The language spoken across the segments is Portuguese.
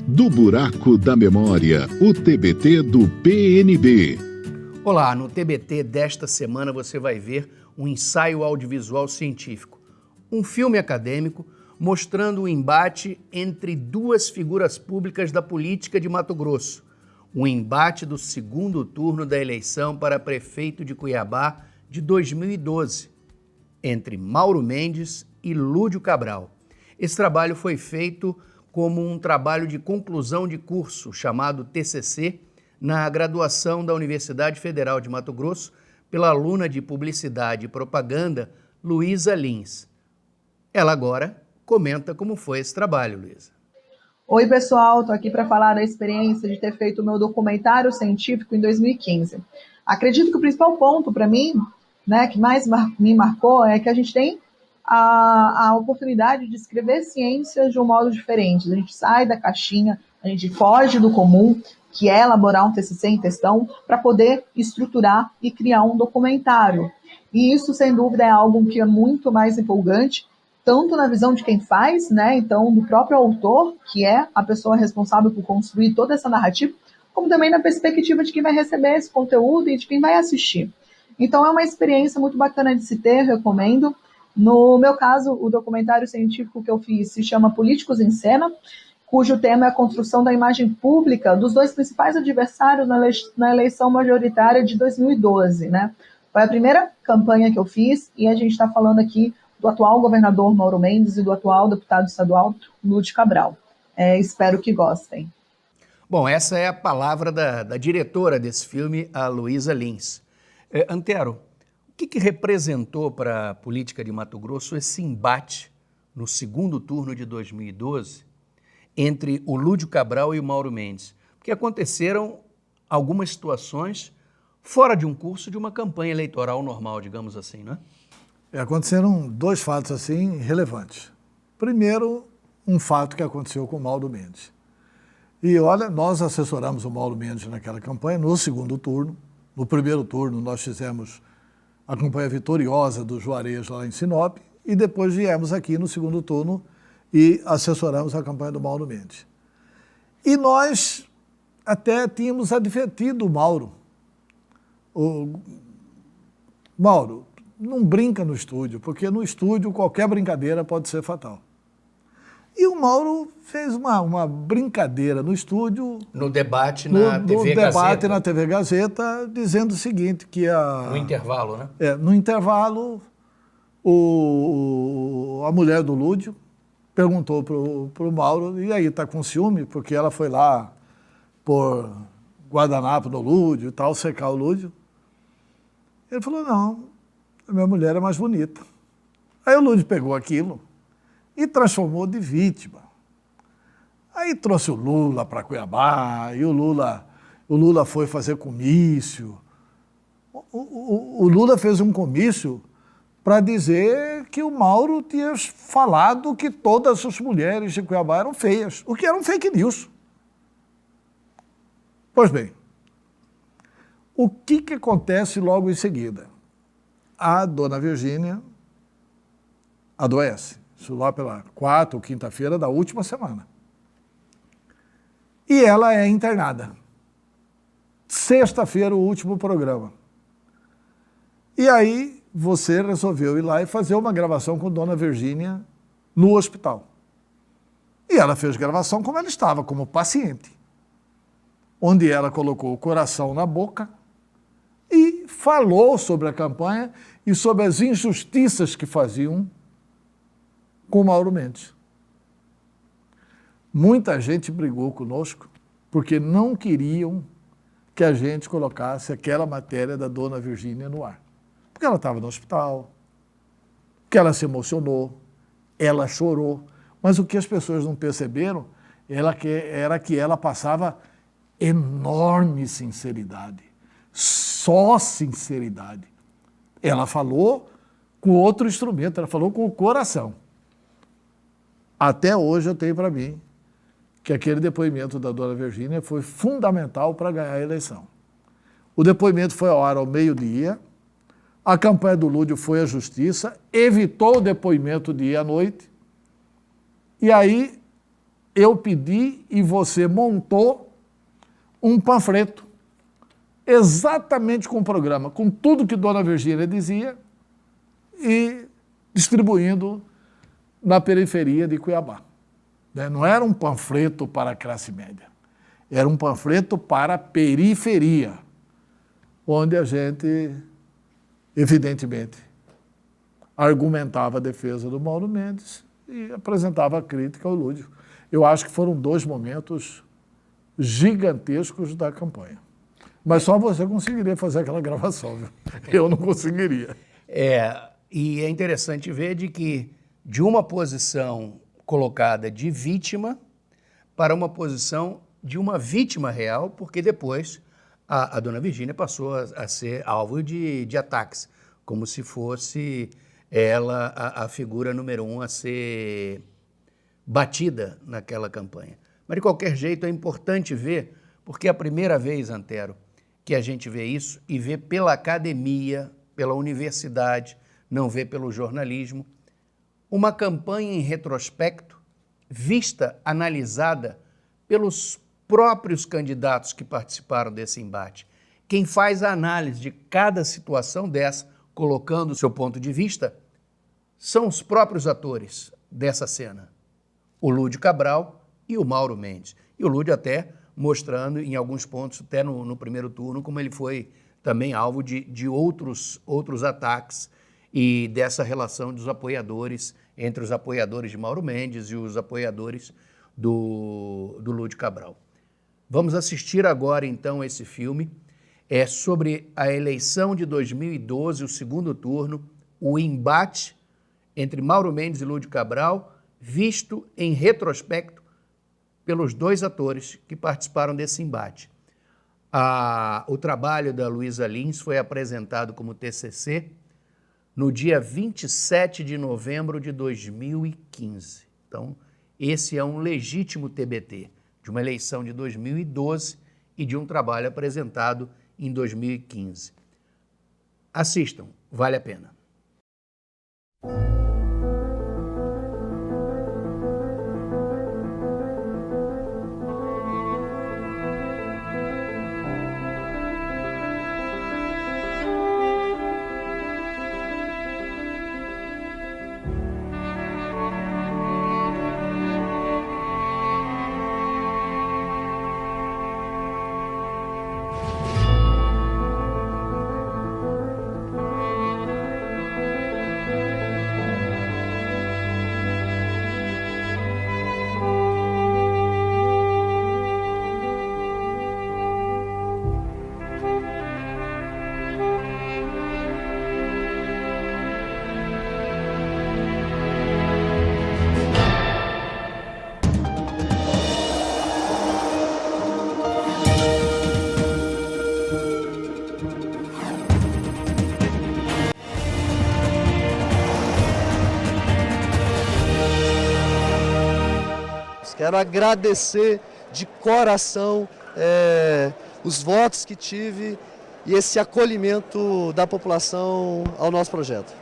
Do Buraco da Memória, o TBT do PNB. Olá, no TBT desta semana você vai ver um ensaio audiovisual científico, um filme acadêmico mostrando o embate entre duas figuras públicas da política de Mato Grosso, o embate do segundo turno da eleição para prefeito de Cuiabá de 2012, entre Mauro Mendes e Lúdio Cabral. Esse trabalho foi feito como um trabalho de conclusão de curso, chamado TCC, na graduação da Universidade Federal de Mato Grosso, pela aluna de Publicidade e Propaganda, Luísa Lins. Ela agora comenta como foi esse trabalho, Luísa. Oi, pessoal, estou aqui para falar da experiência de ter feito o meu documentário científico em 2015. Acredito que o principal ponto para mim, que mais me marcou, é que a gente tem a oportunidade de escrever ciência de um modo diferente. A gente sai da caixinha, a gente foge do comum, que é elaborar um TCC em textão, para poder estruturar e criar um documentário. E isso, sem dúvida, é algo que é muito mais empolgante, tanto na visão de quem faz, então do próprio autor, que é a pessoa responsável por construir toda essa narrativa, como também na perspectiva de quem vai receber esse conteúdo e de quem vai assistir. Então é uma experiência muito bacana de se ter, recomendo. No meu caso, o documentário científico que eu fiz se chama Políticos em Cena, cujo tema é a construção da imagem pública dos dois principais adversários na eleição majoritária de 2012. Foi a primeira campanha que eu fiz e a gente está falando aqui do atual governador Mauro Mendes e do atual deputado estadual Lúdio Cabral. Espero que gostem. Bom, essa é a palavra da diretora desse filme, a Luísa Lins. Antero, o que representou para a política de Mato Grosso esse embate no segundo turno de 2012 entre o Lúdio Cabral e o Mauro Mendes? Porque aconteceram algumas situações fora de um curso de uma campanha eleitoral normal, digamos assim, não é? Aconteceram dois fatos assim relevantes. Primeiro, um fato que aconteceu com o Mauro Mendes. E olha, nós assessoramos o Mauro Mendes naquela campanha, no segundo turno. No primeiro turno nós fizemos a campanha vitoriosa do Juarez lá em Sinop e depois viemos aqui no segundo turno e assessoramos a campanha do Mauro Mendes. E nós até tínhamos advertido o Mauro. Mauro, não brinca no estúdio, porque no estúdio qualquer brincadeira pode ser fatal. E o Mauro fez uma brincadeira no estúdio. No debate na TV Gazeta. No debate na TV Gazeta, dizendo o seguinte, que no intervalo, né? No intervalo, a mulher do Lúdio perguntou pro Mauro, e aí, tá com ciúme? Porque ela foi lá pôr guardanapo no Lúdio e tal, secar o Lúdio. Ele falou, não, a minha mulher é mais bonita. Aí o Lúdio pegou aquilo e transformou de vítima. Aí trouxe o Lula para Cuiabá, e o Lula foi fazer comício. O Lula fez um comício para dizer que o Mauro tinha falado que todas as mulheres de Cuiabá eram feias, o que era um fake news. Pois bem, o que acontece logo em seguida? A dona Virgínia adoece. Isso lá pela quarta ou quinta-feira da última semana. E ela é internada. Sexta-feira, o último programa. E aí, você resolveu ir lá e fazer uma gravação com Dona Virgínia no hospital. E ela fez gravação como ela estava, como paciente. Onde ela colocou o coração na boca e falou sobre a campanha e sobre as injustiças que faziam com o Mauro Mendes. Muita gente brigou conosco porque não queriam que a gente colocasse aquela matéria da Dona Virgínia no ar. Porque ela estava no hospital, porque ela se emocionou, ela chorou, mas o que as pessoas não perceberam era que ela passava enorme sinceridade, só sinceridade. Ela falou com outro instrumento, ela falou com o coração. Até hoje eu tenho para mim que aquele depoimento da Dona Virgínia foi fundamental para ganhar a eleição. O depoimento foi ao ar ao meio-dia, a campanha do Lúdio foi à justiça, evitou o depoimento de ir à noite, e aí eu pedi e você montou um panfleto exatamente com o programa, com tudo que Dona Virgínia dizia e distribuindo na periferia de Cuiabá. Não era um panfleto para a classe média, era um panfleto para a periferia, onde a gente, evidentemente, argumentava a defesa do Mauro Mendes e apresentava a crítica ao Lúdio. Eu acho que foram 2 momentos gigantescos da campanha. Mas só você conseguiria fazer aquela gravação, viu? Eu não conseguiria. E é interessante ver de que de uma posição colocada de vítima para uma posição de uma vítima real, porque depois a Dona Virgínia passou a ser alvo de ataques, como se fosse ela a figura número 1 a ser batida naquela campanha. Mas, de qualquer jeito, é importante ver, porque é a primeira vez, Antero, que a gente vê isso e vê pela academia, pela universidade, não vê pelo jornalismo, uma campanha em retrospecto, vista, analisada pelos próprios candidatos que participaram desse embate. Quem faz a análise de cada situação dessa, colocando o seu ponto de vista, são os próprios atores dessa cena, o Lúdio Cabral e o Mauro Mendes. E o Lúdio até mostrando em alguns pontos, até no primeiro turno, como ele foi também alvo de outros ataques e dessa relação dos apoiadores, entre os apoiadores de Mauro Mendes e os apoiadores do Lúdio Cabral. Vamos assistir agora, então, esse filme. É sobre a eleição de 2012, o segundo turno, o embate entre Mauro Mendes e Lúdio Cabral, visto em retrospecto pelos 2 atores que participaram desse embate. O trabalho da Luísa Lins foi apresentado como TCC no dia 27 de novembro de 2015. Então, esse é um legítimo TBT de uma eleição de 2012 e de um trabalho apresentado em 2015. Assistam, vale a pena. Quero agradecer de coração os votos que tive e esse acolhimento da população ao nosso projeto.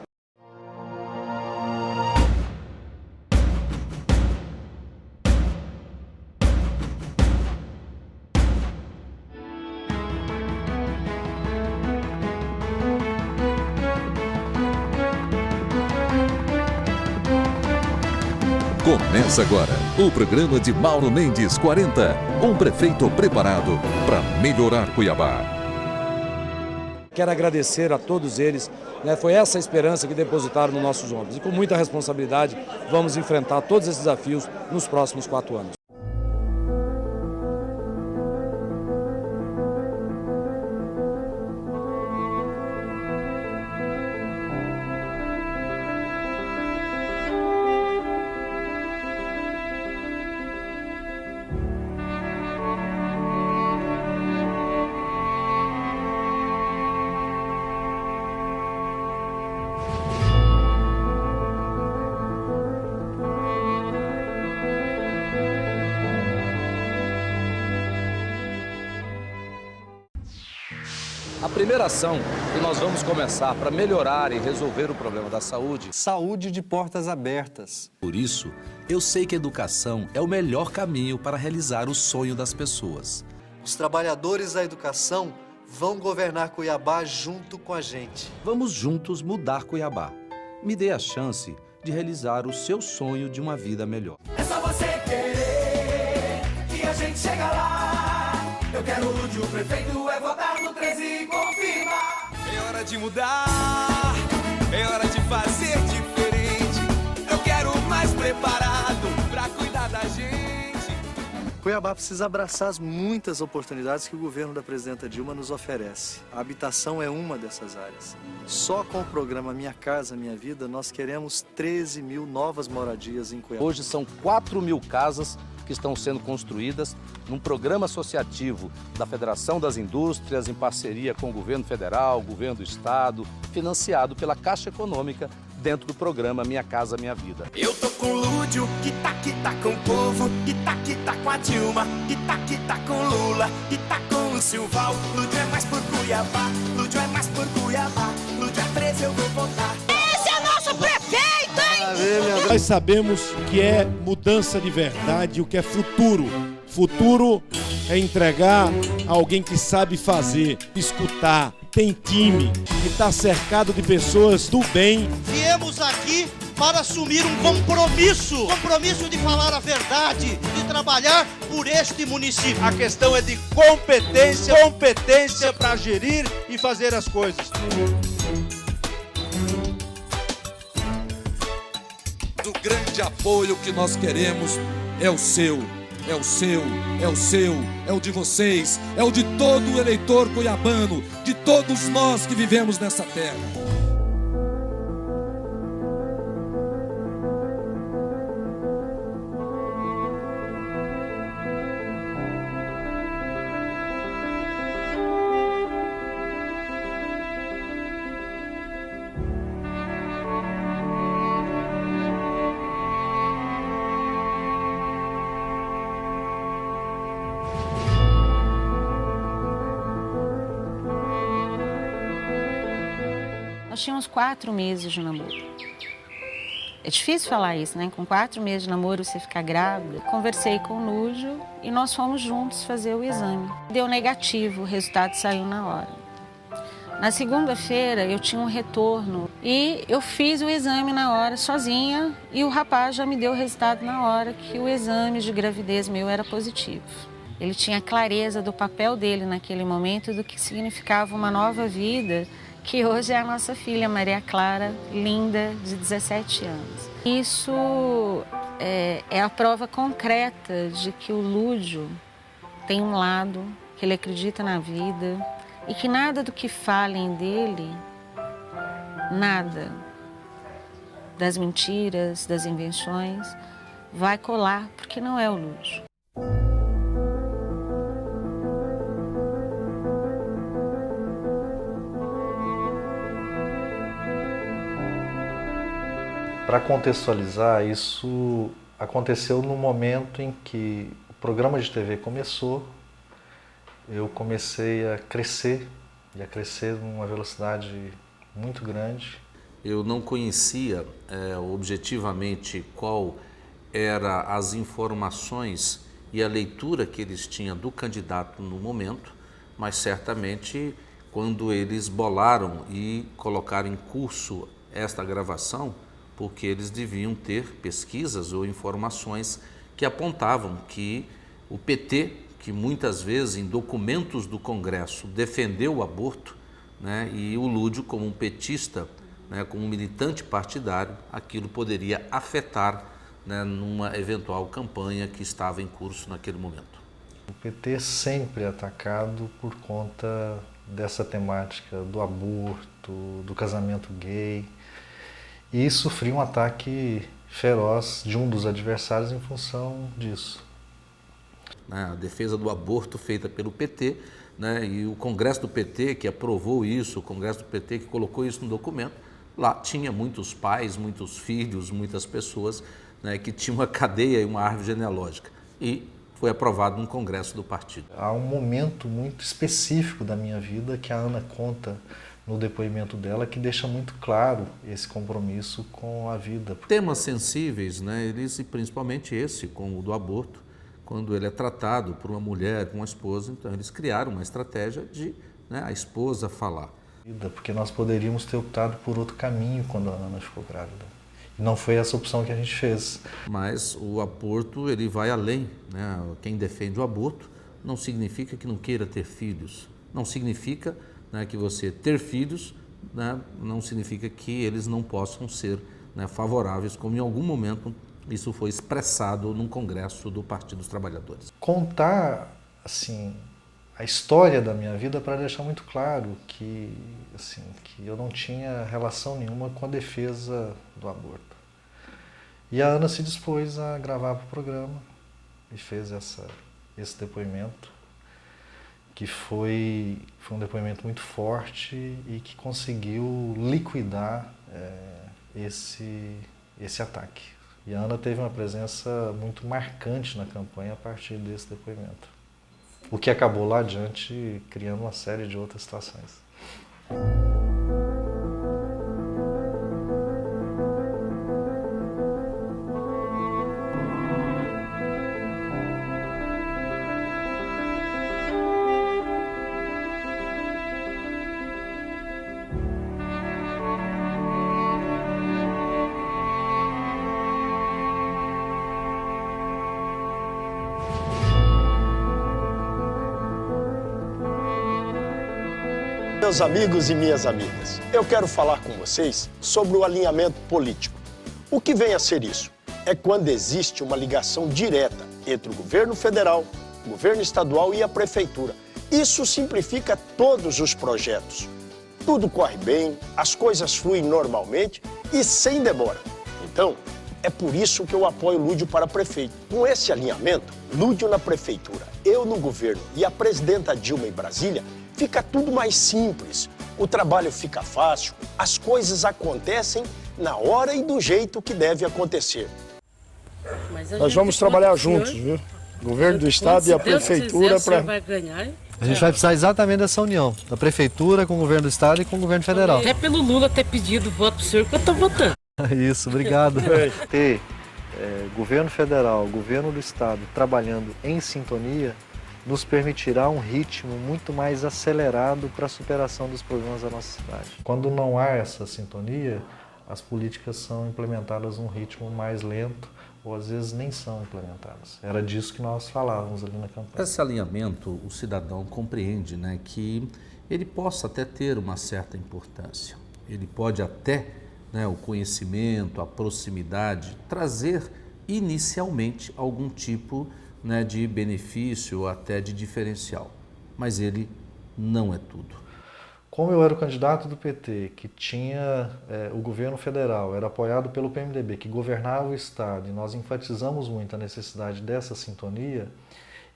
Começa agora o programa de Mauro Mendes 40, um prefeito preparado para melhorar Cuiabá. Quero agradecer a todos eles, foi essa a esperança que depositaram nos nossos ombros. E com muita responsabilidade vamos enfrentar todos esses desafios nos próximos 4 anos. A primeira ação que nós vamos começar para melhorar e resolver o problema da saúde. Saúde de portas abertas. Por isso, eu sei que a educação é o melhor caminho para realizar o sonho das pessoas. Os trabalhadores da educação vão governar Cuiabá junto com a gente. Vamos juntos mudar Cuiabá. Me dê a chance de realizar o seu sonho de uma vida melhor. É só você querer que a gente chega lá. Eu quero o Lúdio, o prefeito é votar no 13 e confirmar. É hora de mudar, é hora de fazer diferente. Eu quero mais preparado pra cuidar da gente. Cuiabá precisa abraçar as muitas oportunidades que o governo da presidenta Dilma nos oferece. A habitação é uma dessas áreas. Só com o programa Minha Casa Minha Vida, nós queremos 13 mil novas moradias em Cuiabá. Hoje são 4.000 casas que estão sendo construídas num programa associativo da Federação das Indústrias, em parceria com o governo federal, o governo do estado, financiado pela Caixa Econômica, dentro do programa Minha Casa Minha Vida. Eu tô com o Lúdio, que tá com o povo, que tá com a Dilma, que tá com o Lula, que tá com o Silval. Lúdio é mais por Cuiabá, Lúdio é mais por Cuiabá, Lúdio é 13, eu vou votar. Esse é nosso prefeito, hein? Nós sabemos que é mudança de verdade, o que é futuro. Futuro é entregar a alguém que sabe fazer, escutar, tem time, que está cercado de pessoas do bem. Viemos aqui para assumir um compromisso de falar a verdade, de trabalhar por este município. A questão é de competência para gerir e fazer as coisas. O grande apoio que nós queremos é o seu. É o seu, é o seu, é o de vocês, é o de todo o eleitor cuiabano, de todos nós que vivemos nessa terra. Nós tínhamos 4 meses de namoro. É difícil falar isso, né? Com 4 meses de namoro você ficar grávida. Conversei com o Lúdio e nós fomos juntos fazer o exame. Deu negativo, o resultado saiu na hora. Na segunda-feira eu tinha um retorno e eu fiz o exame na hora sozinha e o rapaz já me deu o resultado na hora que o exame de gravidez meu era positivo. Ele tinha clareza do papel dele naquele momento e do que significava uma nova vida, que hoje é a nossa filha, Maria Clara, linda, de 17 anos. Isso é a prova concreta de que o Lúdio tem um lado, que ele acredita na vida e que nada do que falem dele, nada das mentiras, das invenções, vai colar, porque não é o Lúdio. Para contextualizar, isso aconteceu no momento em que o programa de TV começou, eu comecei a crescer, e a crescer numa velocidade muito grande. Eu não conhecia objetivamente qual eram as informações e a leitura que eles tinham do candidato no momento, mas certamente quando eles bolaram e colocaram em curso esta gravação, porque eles deviam ter pesquisas ou informações que apontavam que o PT, que muitas vezes em documentos do Congresso defendeu o aborto, né, e o Lúdio como um petista, né, como um militante partidário, aquilo poderia afetar, né, numa eventual campanha que estava em curso naquele momento. O PT sempre é atacado por conta dessa temática do aborto, do casamento gay, e sofri um ataque feroz de um dos adversários em função disso. A defesa do aborto feita pelo PT, né, e o Congresso do PT que aprovou isso, o Congresso do PT que colocou isso no documento, lá tinha muitos pais, muitos filhos, muitas pessoas, né, que tinham uma cadeia e uma árvore genealógica. E foi aprovado no Congresso do partido. Há um momento muito específico da minha vida que a Ana conta no depoimento dela que deixa muito claro esse compromisso com a vida. Temas sensíveis, né, eles, e principalmente esse, como o do aborto, quando ele é tratado por uma mulher, uma esposa, então eles criaram uma estratégia de, né, a esposa falar. Porque nós poderíamos ter optado por outro caminho quando a Ana ficou grávida. Não foi essa opção que a gente fez. Mas o aborto, ele vai além, né? Quem defende o aborto não significa que não queira ter filhos. Não significa, né, que você ter filhos, né, não significa que eles não possam ser, né, favoráveis, como em algum momento isso foi expressado num congresso do Partido dos Trabalhadores. Contar, assim, a história da minha vida para deixar muito claro que, assim, que eu não tinha relação nenhuma com a defesa do aborto. E a Ana se dispôs a gravar para o programa e fez esse depoimento, que foi um depoimento muito forte e que conseguiu liquidar esse ataque. E a Ana teve uma presença muito marcante na campanha a partir desse depoimento, o que acabou lá adiante criando uma série de outras situações. Meus amigos e minhas amigas, eu quero falar com vocês sobre o alinhamento político. O que vem a ser isso? É quando existe uma ligação direta entre o governo federal, o governo estadual e a prefeitura. Isso simplifica todos os projetos. Tudo corre bem, as coisas fluem normalmente e sem demora. Então, é por isso que eu apoio Lúdio para prefeito. Com esse alinhamento, Lúdio na prefeitura, eu no governo e a presidenta Dilma em Brasília, fica tudo mais simples, o trabalho fica fácil, as coisas acontecem na hora e do jeito que deve acontecer. Nós vamos trabalhar juntos, viu? Governo do Estado e a Prefeitura para... A gente vai precisar exatamente dessa união, da Prefeitura com o Governo do Estado e com o Governo Federal. Até pelo Lula ter pedido voto pro senhor que eu tô votando. Isso, obrigado. Ter Governo Federal, Governo do Estado trabalhando em sintonia nos permitirá um ritmo muito mais acelerado para a superação dos problemas da nossa cidade. Quando não há essa sintonia, as políticas são implementadas num ritmo mais lento ou às vezes nem são implementadas. Era disso que nós falávamos ali na campanha. Esse alinhamento, o cidadão compreende, né, que ele possa até ter uma certa importância. Ele pode até, né, o conhecimento, a proximidade, trazer inicialmente algum tipo, né, de benefício ou até de diferencial, mas ele não é tudo. Como eu era o candidato do PT, que tinha o governo federal, era apoiado pelo PMDB, que governava o Estado, e nós enfatizamos muito a necessidade dessa sintonia,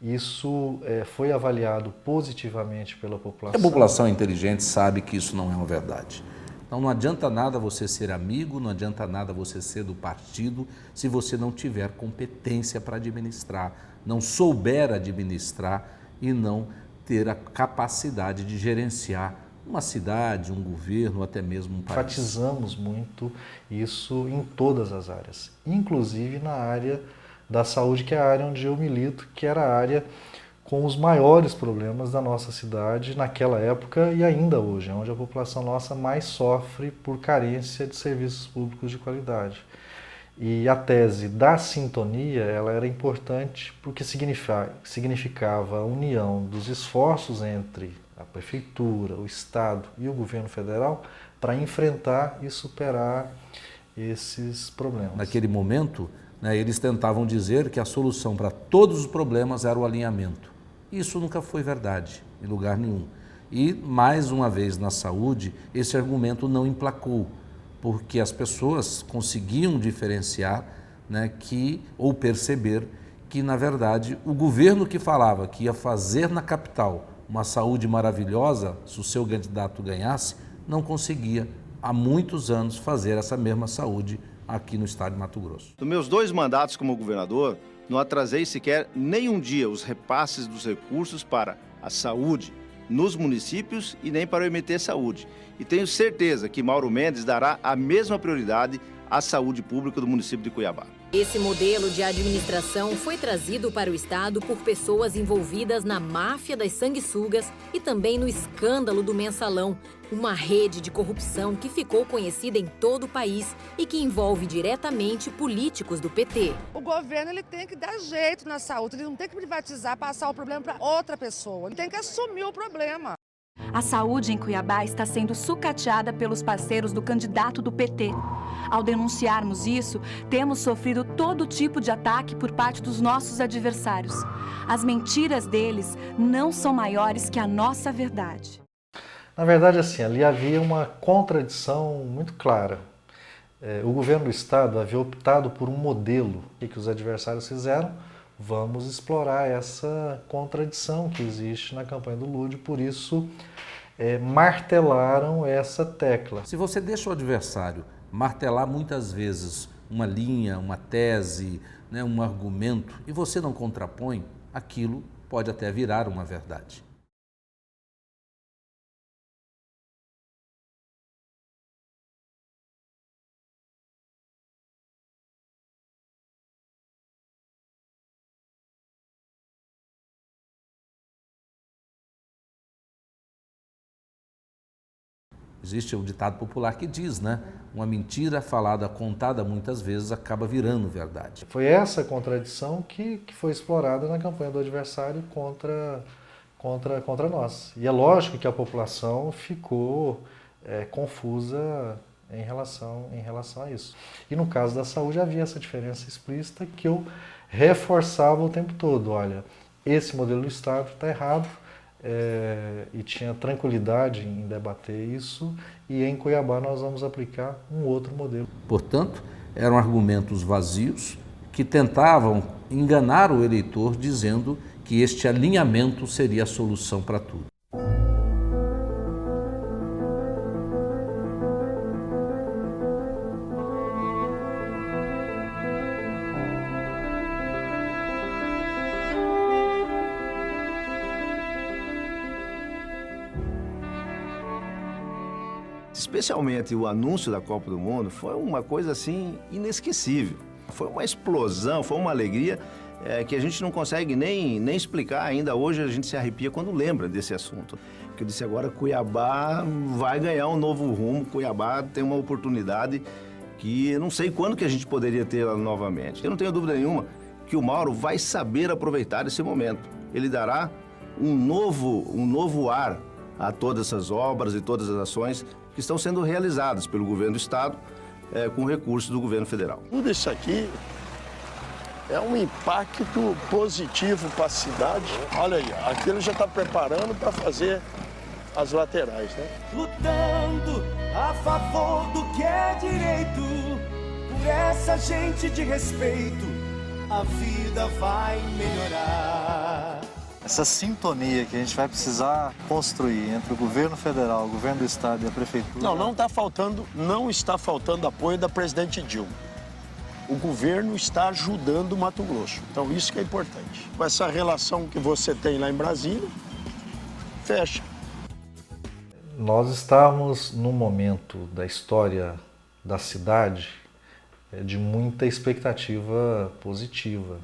isso foi avaliado positivamente pela população. A população inteligente sabe que isso não é uma verdade. Então não adianta nada você ser amigo, não adianta nada você ser do partido, se você não tiver competência para administrar, não souber administrar e não ter a capacidade de gerenciar uma cidade, um governo, até mesmo um país. Enfatizamos muito isso em todas as áreas, inclusive na área da saúde, que é a área onde eu milito, que era a área com os maiores problemas da nossa cidade naquela época e ainda hoje, onde a população nossa mais sofre por carência de serviços públicos de qualidade. E a tese da sintonia, ela era importante porque significava a união dos esforços entre a Prefeitura, o Estado e o Governo Federal para enfrentar e superar esses problemas. Naquele momento, né, eles tentavam dizer que a solução para todos os problemas era o alinhamento. Isso nunca foi verdade, em lugar nenhum. E, mais uma vez, na saúde, esse argumento não emplacou, porque as pessoas conseguiam diferenciar, né, ou perceber que, na verdade, o governo que falava que ia fazer na capital uma saúde maravilhosa, se o seu candidato ganhasse, não conseguia, há muitos anos, fazer essa mesma saúde aqui no estado de Mato Grosso. Nos meus 2 mandatos como governador, Não atrasei sequer nem um dia os repasses dos recursos para a saúde nos municípios e nem para o MT Saúde. E tenho certeza que Mauro Mendes dará a mesma prioridade à saúde pública do município de Cuiabá. Esse modelo de administração foi trazido para o Estado por pessoas envolvidas na máfia das sanguessugas e também no escândalo do Mensalão, uma rede de corrupção que ficou conhecida em todo o país e que envolve diretamente políticos do PT. O governo ele tem que dar jeito na saúde, ele não tem que privatizar, passar o problema para outra pessoa, ele tem que assumir o problema. A saúde em Cuiabá está sendo sucateada pelos parceiros do candidato do PT. Ao denunciarmos isso, temos sofrido todo tipo de ataque por parte dos nossos adversários. As mentiras deles não são maiores que a nossa verdade. Na verdade, assim, ali havia uma contradição muito clara. O governo do Estado havia optado por um modelo. O que os adversários fizeram? Vamos explorar essa contradição que existe na campanha do Lula, por isso martelaram essa tecla. Se você deixa o adversário martelar muitas vezes uma linha, uma tese, né, um argumento, e você não contrapõe, aquilo pode até virar uma verdade. Existe um ditado popular que diz, né? Uma mentira falada, contada muitas vezes, acaba virando verdade. Foi essa contradição que foi explorada na campanha do adversário contra nós. E é lógico que a população ficou confusa em relação a isso. E no caso da saúde havia essa diferença explícita que eu reforçava o tempo todo. Olha, esse modelo do Estado está errado. E tinha tranquilidade em debater isso, e em Cuiabá nós vamos aplicar um outro modelo. Portanto, eram argumentos vazios que tentavam enganar o eleitor dizendo que este alinhamento seria a solução para tudo. Especialmente o anúncio da Copa do Mundo foi uma coisa assim inesquecível. Foi uma explosão, foi uma alegria que a gente não consegue nem explicar. Ainda hoje a gente se arrepia quando lembra desse assunto. Que eu disse agora, Cuiabá vai ganhar um novo rumo, Cuiabá tem uma oportunidade que eu não sei quando que a gente poderia ter ela novamente. Eu não tenho dúvida nenhuma que o Mauro vai saber aproveitar esse momento. Ele dará um novo ar a todas essas obras e todas as ações que estão sendo realizadas pelo governo do Estado com recursos do governo federal. Tudo isso aqui é um impacto positivo para a cidade. Olha aí, aqui ele já está preparando para fazer as laterais, né? Lutando a favor do que é direito, por essa gente de respeito, a vida vai melhorar. Essa sintonia que a gente vai precisar construir entre o governo federal, o governo do estado e a prefeitura... Não está faltando apoio da presidente Dilma. O governo está ajudando o Mato Grosso. Então isso que é importante. Com essa relação que você tem lá em Brasília, fecha. Nós estamos num momento da história da cidade de muita expectativa positiva.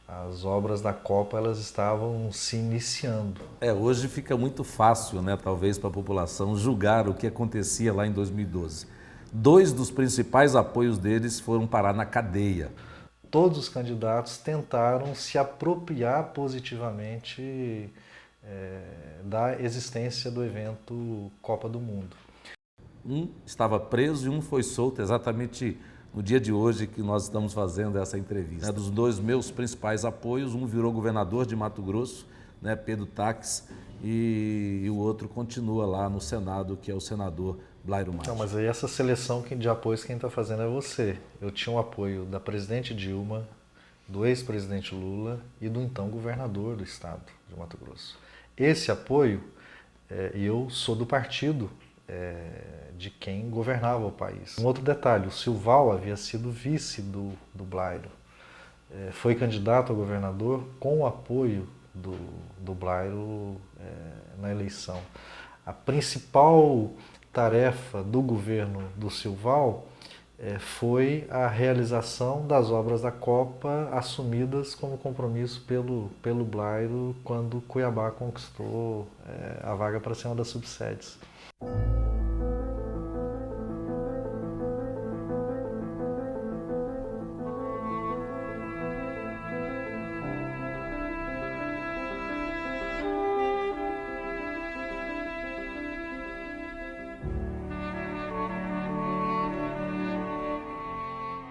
As obras da Copa, elas estavam se iniciando. Hoje fica muito fácil, né, talvez para a população, julgar o que acontecia lá em 2012. 2 dos principais apoios deles foram parar na cadeia. Todos os candidatos tentaram se apropriar positivamente da existência do evento Copa do Mundo. Um estava preso e um foi solto exatamente no dia de hoje que nós estamos fazendo essa entrevista. Dos 2 meus principais apoios, um virou governador de Mato Grosso, né, Pedro Taques, e o outro continua lá no Senado, que é o senador Blairo Maggi. Não, mas aí essa seleção de apoios quem está fazendo é você. Eu tinha o apoio da presidente Dilma, do ex-presidente Lula e do então governador do estado de Mato Grosso. Esse apoio, eu sou do partido de quem governava o país. Um outro detalhe, o Silval havia sido vice do Blairo foi candidato a governador com o apoio do Blairo na eleição. A principal tarefa do governo do Silval foi a realização das obras da Copa assumidas como compromisso pelo Blairo quando Cuiabá conquistou a vaga para ser uma das subsedes.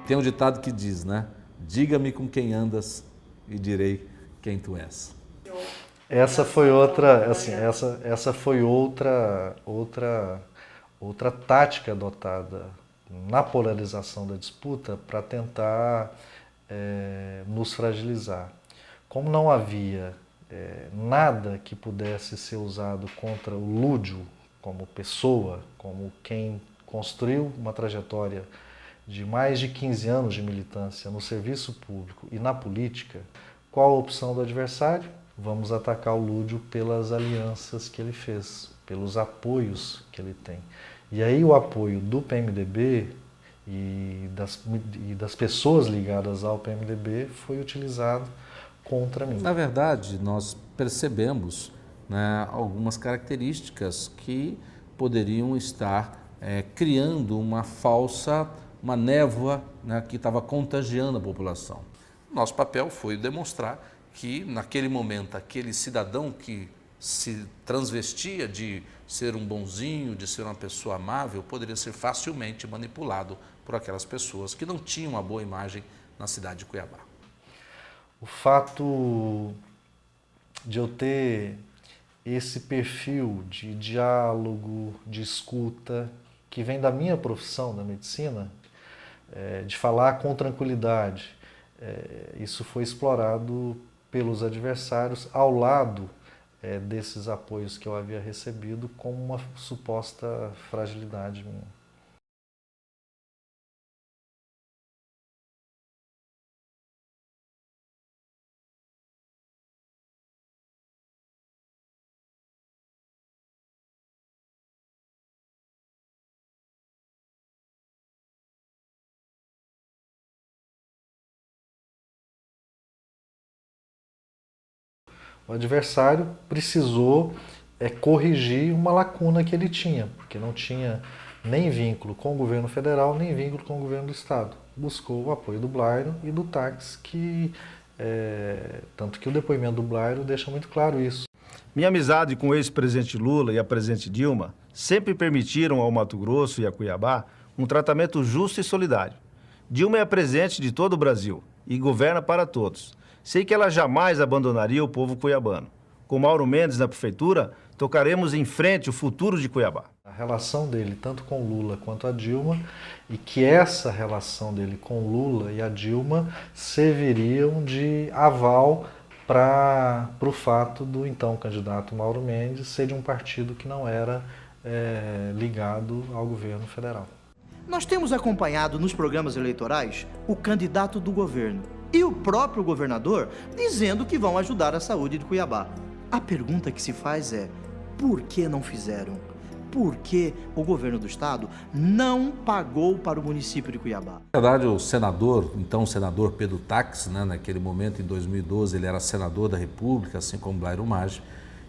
Tem um ditado que diz, né? Diga-me com quem andas e direi quem tu és. Essa foi outra, assim, essa foi outra tática adotada na polarização da disputa para tentar nos fragilizar. Como não havia nada que pudesse ser usado contra o Lúdio como pessoa, como quem construiu uma trajetória de mais de 15 anos de militância no serviço público e na política, qual a opção do adversário? Vamos atacar o Lúdio pelas alianças que ele fez, pelos apoios que ele tem. E aí o apoio do PMDB e das pessoas ligadas ao PMDB foi utilizado contra mim. Na verdade, nós percebemos, né, algumas características que poderiam estar criando uma névoa, né, que estava contagiando a população. Nosso papel foi demonstrar que, naquele momento, aquele cidadão que se transvestia de ser um bonzinho, de ser uma pessoa amável, poderia ser facilmente manipulado por aquelas pessoas que não tinham uma boa imagem na cidade de Cuiabá. O fato de eu ter esse perfil de diálogo, de escuta, que vem da minha profissão, da medicina, de falar com tranquilidade, isso foi explorado pelos adversários ao lado desses apoios que eu havia recebido como uma suposta fragilidade minha. O adversário precisou corrigir uma lacuna que ele tinha, porque não tinha nem vínculo com o governo federal, nem vínculo com o governo do estado. Buscou o apoio do Blairo e do Táxi, tanto que o depoimento do Blairo deixa muito claro isso. Minha amizade com o ex-presidente Lula e a presidente Dilma sempre permitiram ao Mato Grosso e a Cuiabá um tratamento justo e solidário. Dilma é a presidente de todo o Brasil e governa para todos. Sei que ela jamais abandonaria o povo cuiabano. Com Mauro Mendes na prefeitura, tocaremos em frente o futuro de Cuiabá. A relação dele, tanto com Lula quanto a Dilma, e que essa relação dele com Lula e a Dilma serviriam de aval para o fato do então candidato Mauro Mendes ser de um partido que não era ligado ao governo federal. Nós temos acompanhado nos programas eleitorais o candidato do governo e o próprio governador dizendo que vão ajudar a saúde de Cuiabá. A pergunta que se faz é, por que não fizeram? Por que o governo do estado não pagou para o município de Cuiabá? Na verdade, o senador, então o senador Pedro Táxi, né, naquele momento, em 2012, ele era senador da República, assim como Blairo Maggi,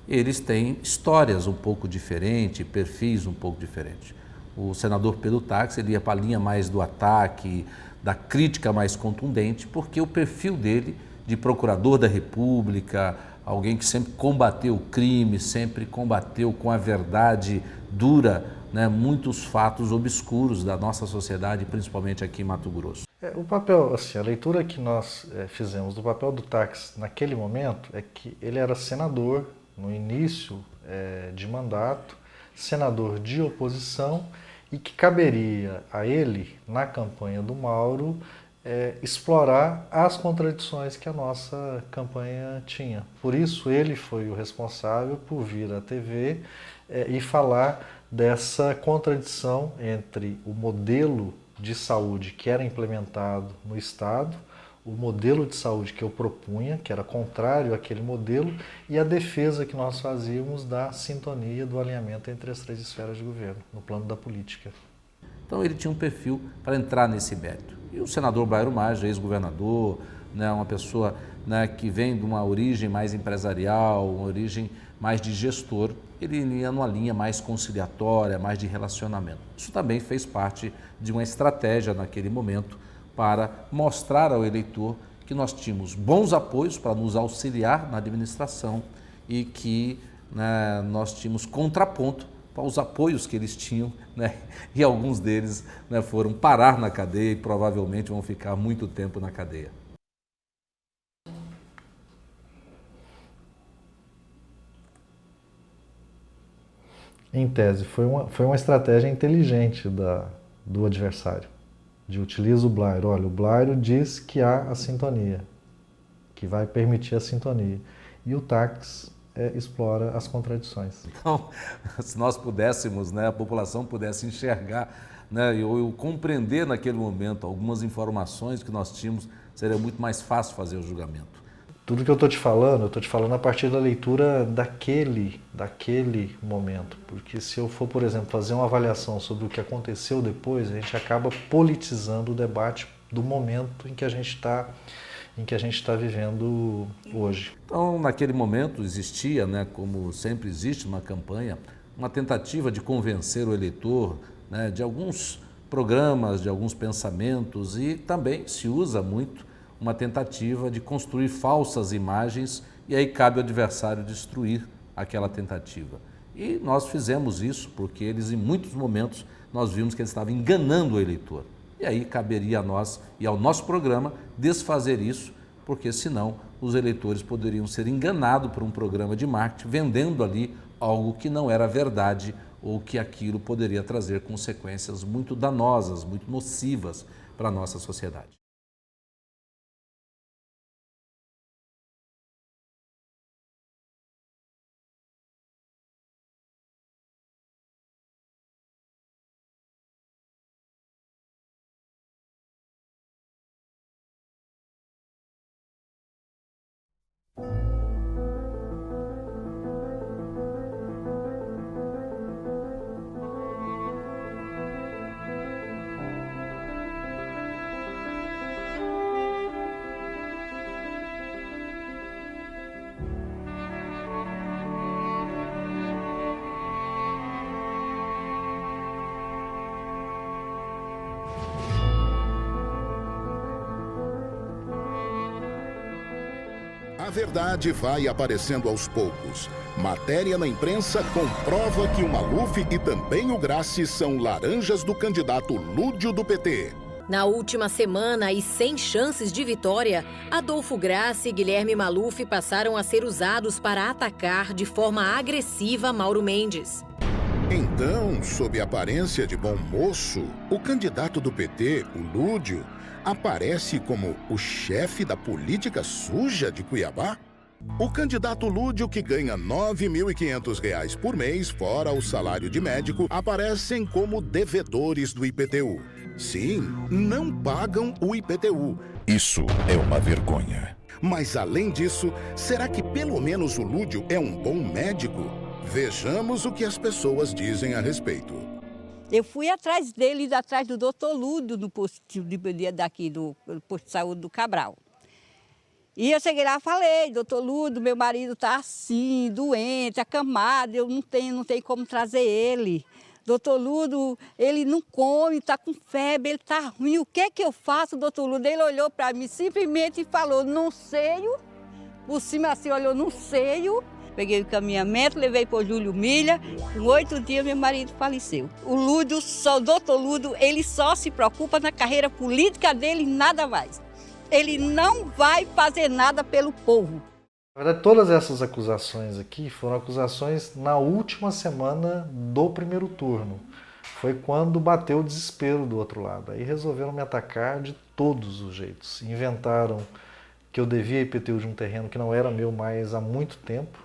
eles têm histórias um pouco diferentes, perfis um pouco diferentes. O senador Pedro Táxi, ele ia para a linha mais do ataque, da crítica mais contundente, porque o perfil dele de procurador da República, alguém que sempre combateu o crime, sempre combateu com a verdade dura, né, muitos fatos obscuros da nossa sociedade, principalmente aqui em Mato Grosso. O papel, assim, a leitura que nós fizemos do papel do Táxi naquele momento é que ele era senador no início de mandato, senador de oposição, e que caberia a ele, na campanha do Mauro, explorar as contradições que a nossa campanha tinha. Por isso, ele foi o responsável por vir à TV e falar dessa contradição entre o modelo de saúde que era implementado no Estado, o modelo de saúde que eu propunha, que era contrário àquele modelo, e a defesa que nós fazíamos da sintonia, do alinhamento entre as 3 esferas de governo, no plano da política. Então ele tinha um perfil para entrar nesse mérito. E o senador Blairo Maggi, ex-governador, né, uma pessoa, né, que vem de uma origem mais empresarial, uma origem mais de gestor, ele ia numa linha mais conciliatória, mais de relacionamento. Isso também fez parte de uma estratégia naquele momento para mostrar ao eleitor que nós tínhamos bons apoios para nos auxiliar na administração e que, né, nós tínhamos contraponto para os apoios que eles tinham, né, e alguns deles, né, foram parar na cadeia e provavelmente vão ficar muito tempo na cadeia. Em tese, foi uma estratégia inteligente do adversário. De utiliza o Blairo. Olha, o Blairo diz que há a sintonia, que vai permitir a sintonia. E o Tax explora as contradições. Então, se nós pudéssemos, né, a população pudesse enxergar, né, ou compreender naquele momento algumas informações que nós tínhamos, seria muito mais fácil fazer o julgamento. Tudo que eu estou te falando a partir da leitura daquele momento. Porque se eu for, por exemplo, fazer uma avaliação sobre o que aconteceu depois, a gente acaba politizando o debate do momento em que a gente está vivendo hoje. Então, naquele momento existia, né, como sempre existe numa campanha, uma tentativa de convencer o eleitor, né, de alguns programas, de alguns pensamentos, e também se usa muito uma tentativa de construir falsas imagens, e aí cabe ao adversário destruir aquela tentativa. E nós fizemos isso porque eles, em muitos momentos, nós vimos que eles estavam enganando o eleitor. E aí caberia a nós e ao nosso programa desfazer isso, porque senão os eleitores poderiam ser enganados por um programa de marketing, vendendo ali algo que não era verdade ou que aquilo poderia trazer consequências muito danosas, muito nocivas para a nossa sociedade. A verdade vai aparecendo aos poucos. Matéria na imprensa comprova que o Maluf e também o Grassi são laranjas do candidato Lúdio do PT. Na última semana e sem chances de vitória, Adolfo Grassi e Guilherme Maluf passaram a ser usados para atacar de forma agressiva Mauro Mendes. Então, sob a aparência de bom moço, o candidato do PT, o Lúdio, aparece como o chefe da política suja de Cuiabá? O candidato Lúdio, que ganha R$ 9.500 por mês, fora o salário de médico, aparecem como devedores do IPTU. Sim, não pagam o IPTU. Isso é uma vergonha. Mas além disso, será que pelo menos o Lúdio é um bom médico? Vejamos o que as pessoas dizem a respeito. Eu fui atrás dele, atrás do doutor Lúdio, no posto daqui do posto de saúde do Cabral. E eu cheguei lá e falei, doutor Lúdio, meu marido está assim, doente, acamado, eu não tenho como trazer ele. Doutor Lúdio, ele não come, está com febre, ele está ruim, o que é que eu faço, doutor Lúdio? Ele olhou para mim simplesmente e falou, não sei, por cima assim, olhou, não sei. Peguei o encaminhamento, levei para o Júlio Milha, com 8 dias meu marido faleceu. O doutor Lúdio, ele só se preocupa na carreira política dele e nada mais. Ele não vai fazer nada pelo povo. Na verdade, todas essas acusações aqui foram acusações na última semana do primeiro turno. Foi quando bateu o desespero do outro lado. Aí resolveram me atacar de todos os jeitos. Inventaram que eu devia IPTU de um terreno que não era meu mais há muito tempo.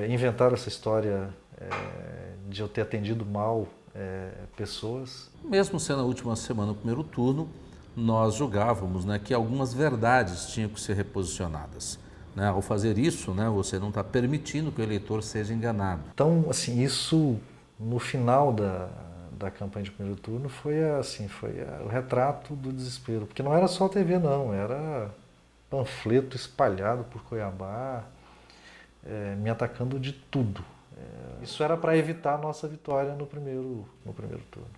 Inventaram essa história de eu ter atendido mal pessoas. Mesmo sendo a última semana do primeiro turno, nós julgávamos, né, que algumas verdades tinham que ser reposicionadas. Né? Ao fazer isso, né, você não está permitindo que o eleitor seja enganado. Então, assim, isso no final da campanha de primeiro turno foi o retrato do desespero, porque não era só TV não, era panfleto espalhado por Cuiabá, me atacando de tudo. Isso era para evitar a nossa vitória no primeiro turno.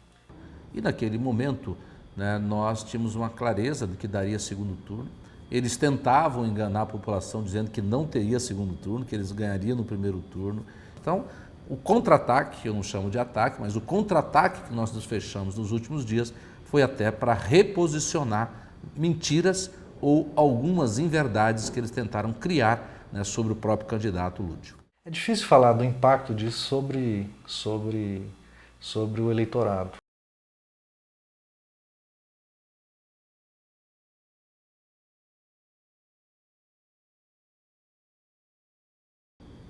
E naquele momento, né, nós tínhamos uma clareza do que daria segundo turno. Eles tentavam enganar a população dizendo que não teria segundo turno, que eles ganhariam no primeiro turno. Então, o contra-ataque, eu não chamo de ataque, mas o contra-ataque que nós nos fechamos nos últimos dias foi até para reposicionar mentiras ou algumas inverdades que eles tentaram criar, né, sobre o próprio candidato Lúdio. É difícil falar do impacto disso sobre o eleitorado.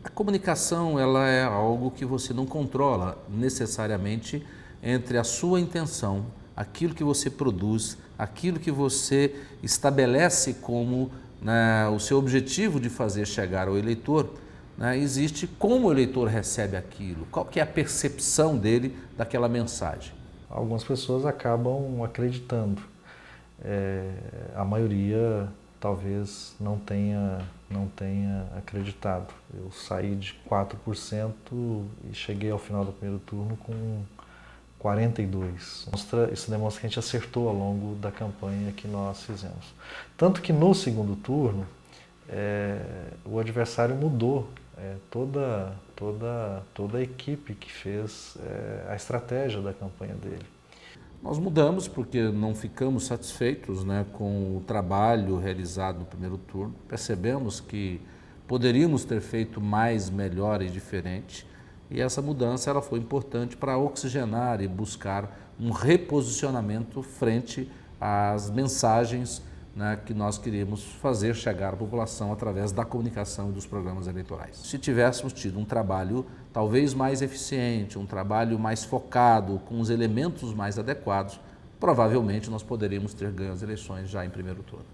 A comunicação, ela é algo que você não controla necessariamente entre a sua intenção, aquilo que você produz, aquilo que você estabelece como, né, o seu objetivo de fazer chegar ao eleitor, né, existe como o eleitor recebe aquilo, qual que é a percepção dele daquela mensagem. Algumas pessoas acabam acreditando, a maioria talvez não tenha acreditado. Eu saí de 4% e cheguei ao final do primeiro turno com 42%. Isso demonstra que a gente acertou ao longo da campanha que nós fizemos. Tanto que no segundo turno, o adversário mudou toda a equipe que fez a estratégia da campanha dele. Nós mudamos porque não ficamos satisfeitos, né, com o trabalho realizado no primeiro turno. Percebemos que poderíamos ter feito mais, melhor e diferente. E essa mudança ela foi importante para oxigenar e buscar um reposicionamento frente às mensagens, né, que nós queríamos fazer chegar à população através da comunicação e dos programas eleitorais. Se tivéssemos tido um trabalho talvez mais eficiente, um trabalho mais focado, com os elementos mais adequados, provavelmente nós poderíamos ter ganho as eleições já em primeiro turno.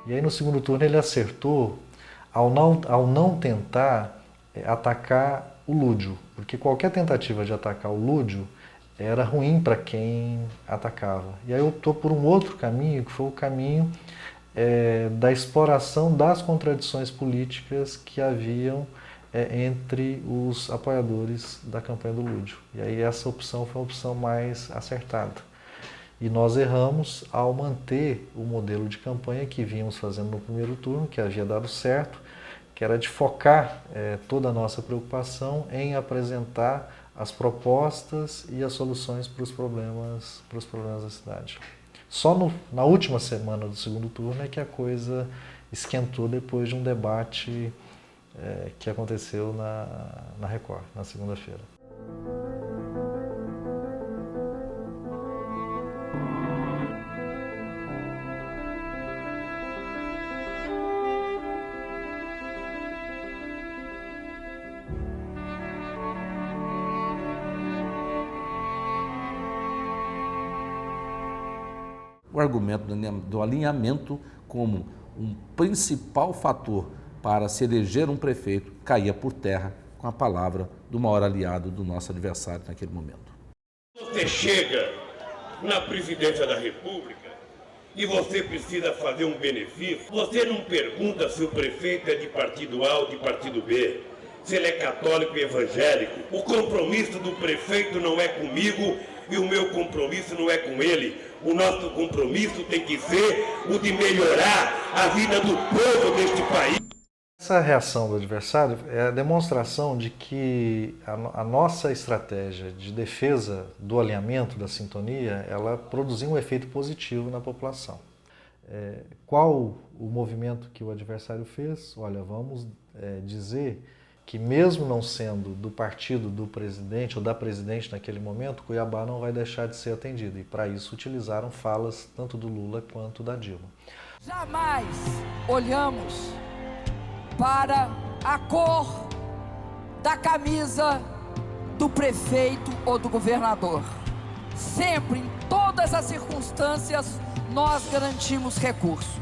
E aí no segundo turno ele acertou ao não tentar atacar o Lúdio, porque qualquer tentativa de atacar o Lúdio era ruim para quem atacava. E aí optou por um outro caminho, que foi o caminho da exploração das contradições políticas que haviam entre os apoiadores da campanha do Lúdio. E aí essa opção foi a opção mais acertada. E nós erramos ao manter o modelo de campanha que vínhamos fazendo no primeiro turno, que havia dado certo, que era de focar toda a nossa preocupação em apresentar as propostas e as soluções para os problemas da cidade. Só na última semana do segundo turno é que a coisa esquentou depois de um debate que aconteceu na Record, na segunda-feira. O argumento do alinhamento como um principal fator para se eleger um prefeito caía por terra com a palavra do maior aliado do nosso adversário naquele momento. Você chega na presidência da República e você precisa fazer um benefício, você não pergunta se o prefeito é de partido A ou de partido B, se ele é católico e evangélico. O compromisso do prefeito não é comigo e o meu compromisso não é com ele. O nosso compromisso tem que ser o de melhorar a vida do povo deste país. Essa reação do adversário é a demonstração de que a nossa estratégia de defesa do alinhamento, da sintonia, ela produziu um efeito positivo na população. Qual o movimento que o adversário fez? Olha, vamos dizer que mesmo não sendo do partido do presidente ou da presidente naquele momento, Cuiabá não vai deixar de ser atendido. E para isso utilizaram falas tanto do Lula quanto da Dilma. Jamais olhamos para a cor da camisa do prefeito ou do governador. Sempre, em todas as circunstâncias, nós garantimos recurso.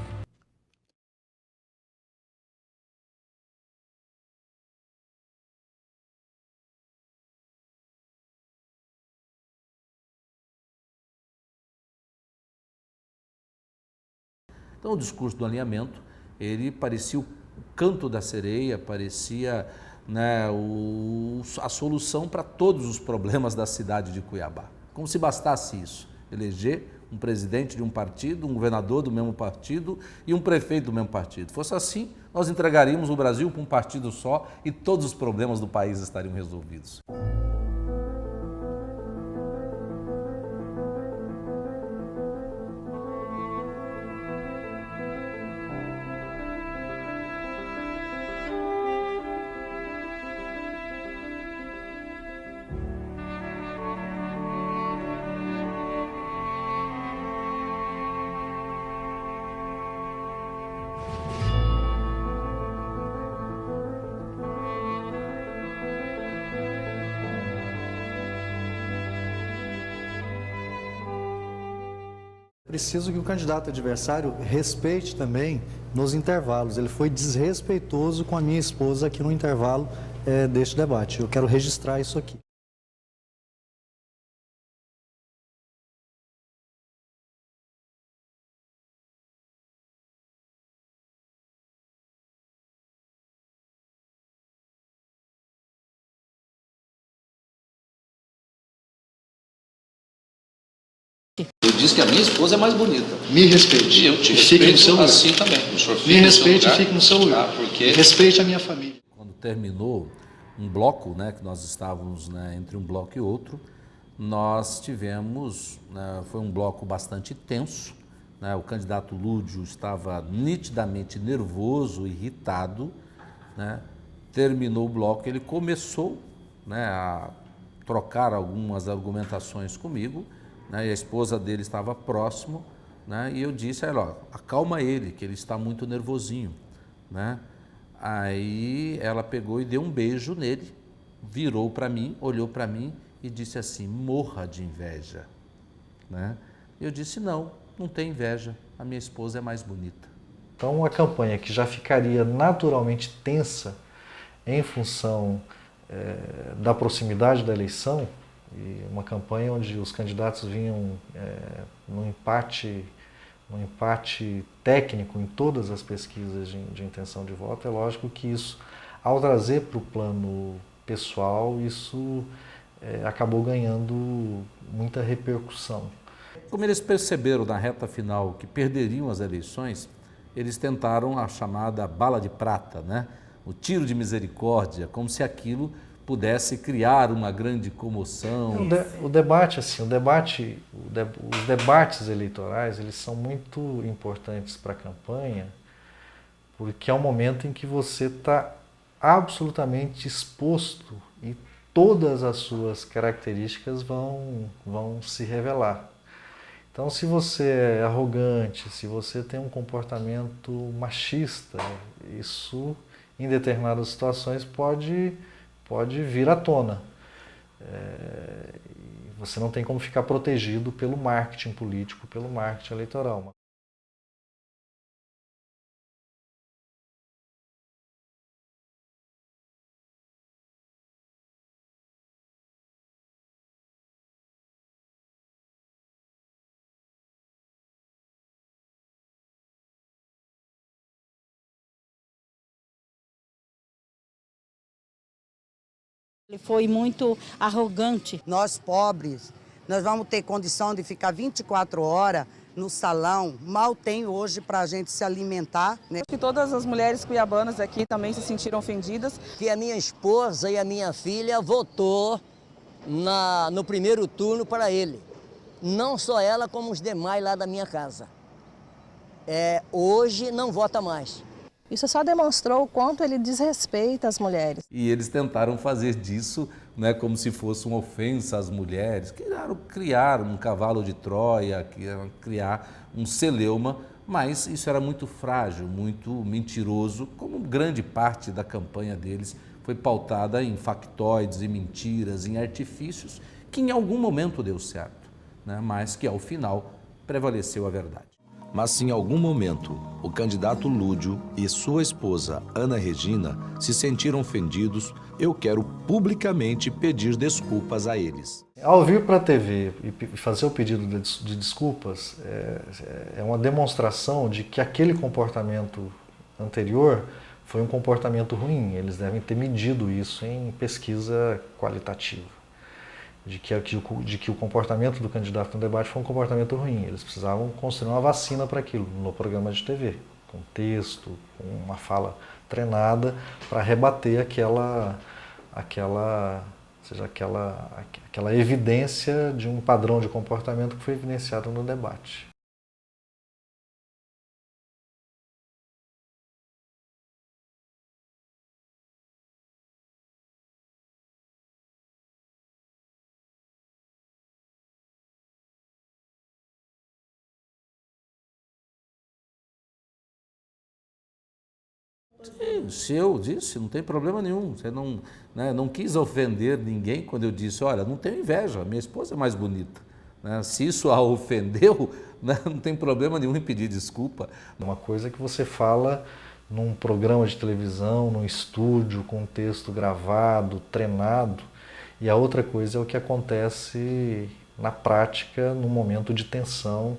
Então, o discurso do alinhamento, ele parecia o canto da sereia, parecia, né, a solução para todos os problemas da cidade de Cuiabá. Como se bastasse isso, eleger um presidente de um partido, um governador do mesmo partido e um prefeito do mesmo partido. Fosse assim, nós entregaríamos o Brasil para um partido só e todos os problemas do país estariam resolvidos. Preciso que o candidato adversário respeite também nos intervalos. Ele foi desrespeitoso com a minha esposa aqui no intervalo deste debate. Eu quero registrar isso aqui. Eu disse que a minha esposa é mais bonita. Me respeite. E eu te respeite no seu lugar. assim também. Me respeite e fique no seu lugar. Porque... Respeite a minha família. Quando terminou um bloco, né, que nós estávamos, né, entre um bloco e outro, nós tivemos, né, foi um bloco bastante tenso, né, o candidato Lúdio estava nitidamente nervoso, irritado, né, terminou o bloco, ele começou, né, a trocar algumas argumentações comigo, né, e a esposa dele estava próximo, né, e eu disse a ela, ó, acalma ele, que ele está muito nervosinho, né. Aí ela pegou e deu um beijo nele, virou para mim, olhou para mim e disse assim, morra de inveja, né. Eu disse, não tem inveja, a minha esposa é mais bonita. Então, uma campanha que já ficaria naturalmente tensa em função da proximidade da eleição, e uma campanha onde os candidatos vinham num empate técnico em todas as pesquisas de intenção de voto, é lógico que isso, ao trazer para o plano pessoal, isso acabou ganhando muita repercussão. Como eles perceberam na reta final que perderiam as eleições, eles tentaram a chamada bala de prata, né? O tiro de misericórdia, como se aquilo pudesse criar uma grande comoção. O debate, assim, os debates eleitorais, eles são muito importantes para a campanha, porque é um momento em que você está absolutamente exposto e todas as suas características vão se revelar. Então, se você é arrogante, se você tem um comportamento machista, isso, em determinadas situações, pode vir à tona. Você não tem como ficar protegido pelo marketing político, pelo marketing eleitoral. Ele foi muito arrogante. Nós pobres, nós vamos ter condição de ficar 24 horas no salão, mal tem hoje para a gente se alimentar. Né? Que todas as mulheres cuiabanas aqui também se sentiram ofendidas. Que a minha esposa e a minha filha votou no primeiro turno para ele. Não só ela, como os demais lá da minha casa. Hoje não vota mais. Isso só demonstrou o quanto ele desrespeita as mulheres. E eles tentaram fazer disso, né, como se fosse uma ofensa às mulheres, queriam criar um cavalo de Troia, queriam criar um celeuma, mas isso era muito frágil, muito mentiroso, como grande parte da campanha deles foi pautada em factoides, em mentiras, em artifícios, que em algum momento deu certo, né? Mas que ao final prevaleceu a verdade. Mas se em algum momento o candidato Lúdio e sua esposa Ana Regina se sentiram ofendidos, eu quero publicamente pedir desculpas a eles. Ao vir para a TV e fazer o pedido de desculpas, é uma demonstração de que aquele comportamento anterior foi um comportamento ruim. Eles devem ter medido isso em pesquisa qualitativa, de que o comportamento do candidato no debate foi um comportamento ruim. Eles precisavam construir uma vacina para aquilo, no programa de TV, com texto, com uma fala treinada, para rebater aquela evidência de um padrão de comportamento que foi evidenciado no debate. Sim, se eu disse, não tem problema nenhum. Você não, né, não quis ofender ninguém quando eu disse, olha, não tenho inveja, minha esposa é mais bonita. Né? Se isso a ofendeu, né, não tem problema nenhum em pedir desculpa. Uma coisa é que você fala num programa de televisão, num estúdio, com um texto gravado, treinado, e a outra coisa é o que acontece na prática, num momento de tensão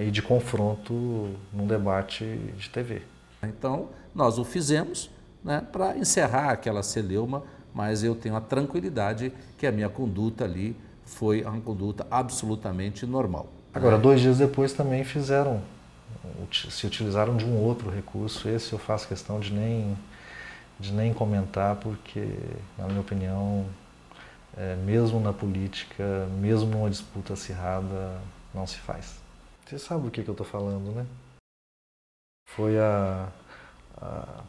e de confronto num debate de TV. Então, nós o fizemos, né, para encerrar aquela celeuma, mas eu tenho a tranquilidade que a minha conduta ali foi uma conduta absolutamente normal. Agora, 2 dias depois também se utilizaram de um outro recurso. Esse eu faço questão de nem comentar, porque, na minha opinião, mesmo na política, mesmo numa disputa acirrada, não se faz. Você sabe do que eu estou falando, né? Foi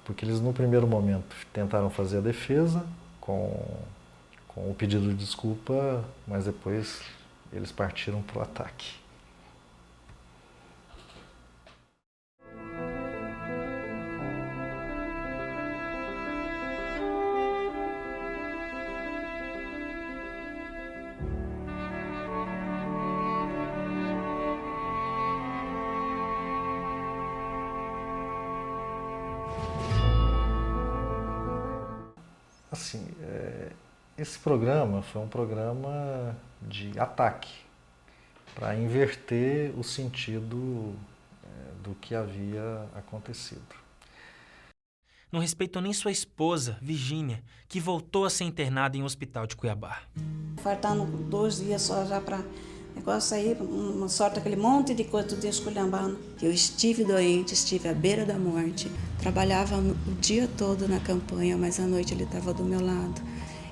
porque eles no primeiro momento tentaram fazer a defesa com o pedido de desculpa, mas depois eles partiram para o ataque. Assim, esse programa foi um programa de ataque, para inverter o sentido do que havia acontecido. Não respeitou nem sua esposa, Virgínia, que voltou a ser internada em um hospital de Cuiabá. Faltando 2 dias só já para negócio aí, uma sorte, aquele monte de coisa, tudo esculhambando. Eu estive doente, estive à beira da morte, trabalhava o dia todo na campanha, mas à noite ele estava do meu lado.